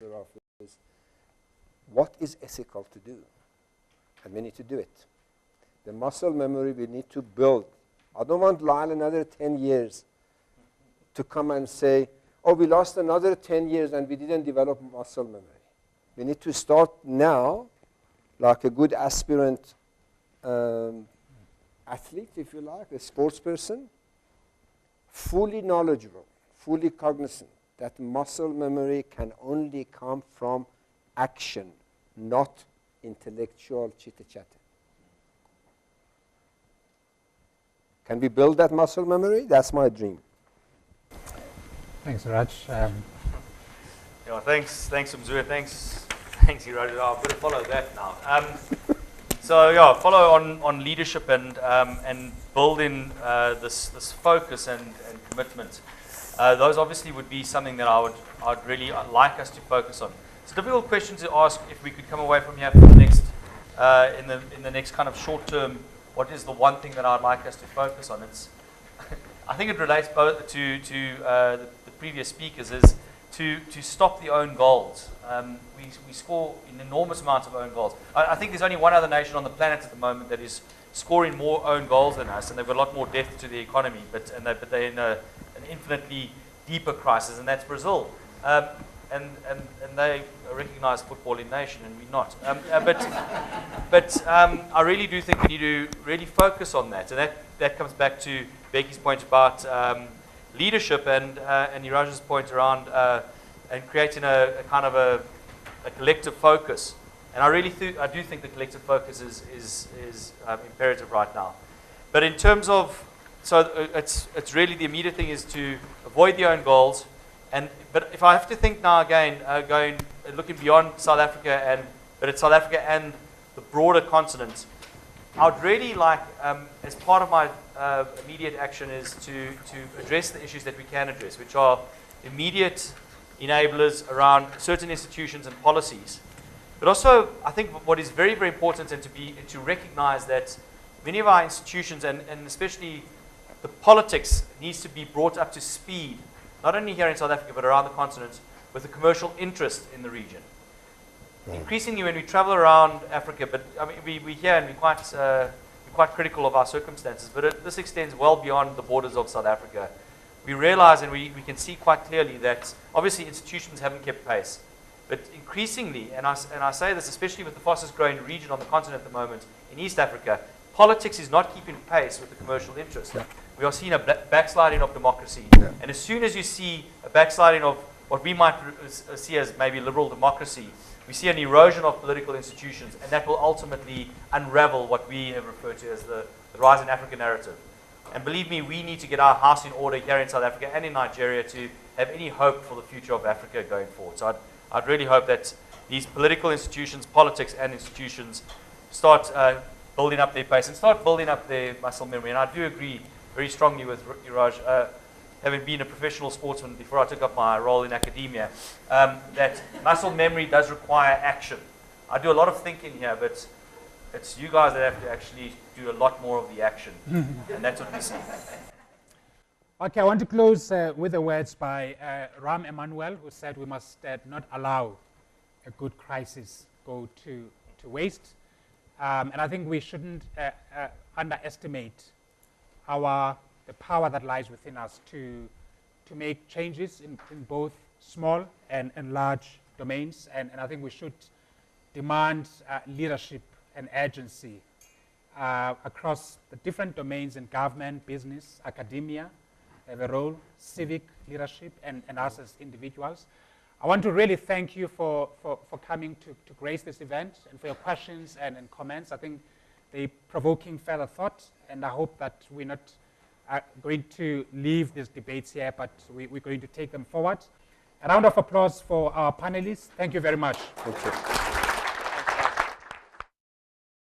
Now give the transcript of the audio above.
of is, what is ethical to do? And we need to do it. The muscle memory we need to build. I don't want Lyle another 10 years to come and say, oh, we lost another 10 years and we didn't develop muscle memory. We need to start now, like a good aspirant athlete, if you like, a sports person, fully knowledgeable, fully cognizant that muscle memory can only come from action, not intellectual chitter-chatter. Can we build that muscle memory? That's my dream. Thanks, Raj. Yeah, thanks, Mzua. Thanks, Iraj. I'm going to follow that now. So yeah, follow on leadership and building this focus and commitment. Those obviously would be something that I'd really like us to focus on. It's a difficult question to ask if we could come away from here for the next in the next kind of short term. What is the one thing that I'd like us to focus on? It's I think it relates both to the previous speakers is to stop the own goals. We score an enormous amount of own goals. I think there's only one other nation on the planet at the moment that is scoring more own goals than us, and they've got a lot more depth to the economy, but they're in an infinitely deeper crisis, and that's Brazil. And they a recognized footballing nation, and we're not. But I really do think we need to really focus on that, and that comes back to Becky's point about leadership and Iraj's point around and creating a kind of a collective focus. And I do think the collective focus is imperative right now. But in terms of, so it's really the immediate thing is to avoid the own goals. But if I have to think now again, looking beyond South Africa but it's South Africa and the broader continent, I would really like, as part of my immediate action, is to address the issues that we can address, which are immediate enablers around certain institutions and policies. But also, I think what is very, very important and to recognize that many of our institutions and especially the politics needs to be brought up to speed, not only here in South Africa but around the continent, with the commercial interest in the region. Increasingly, when we travel around Africa, but I mean, we hear and we're quite critical of our circumstances, but this extends well beyond the borders of South Africa. We realize and we can see quite clearly that obviously institutions haven't kept pace, but increasingly, and I say this especially with the fastest growing region on the continent at the moment, in East Africa, politics is not keeping pace with the commercial interest. Yeah. We are seeing a backsliding of democracy, and as soon as you see a backsliding of what we might see as maybe liberal democracy, we see an erosion of political institutions, and that will ultimately unravel what we have referred to as the rise in Africa narrative. And believe me, we need to get our house in order here in South Africa and in Nigeria to have any hope for the future of Africa going forward. So I'd really hope that these political institutions, politics and institutions start building up their pace and start building up their muscle memory. And I do agree very strongly with Iraj, having been a professional sportsman before I took up my role in academia, that muscle memory does require action. I do a lot of thinking here, but it's you guys that have to actually do a lot more of the action, and that's what we see. Okay, I want to close with the words by Rahm Emanuel, who said we must not allow a good crisis go to waste. And I think we shouldn't underestimate the power that lies within us to make changes in both small and large domains. And I think we should demand leadership and agency across the different domains in government, business, academia. They have a role, civic leadership, and us as individuals. I want to really thank you for coming to grace this event and for your questions and comments. I think they're provoking further thought, and I hope that we're not going to leave these debates here, but we're going to take them forward. A round of applause for our panelists. Thank you very much. Thank you.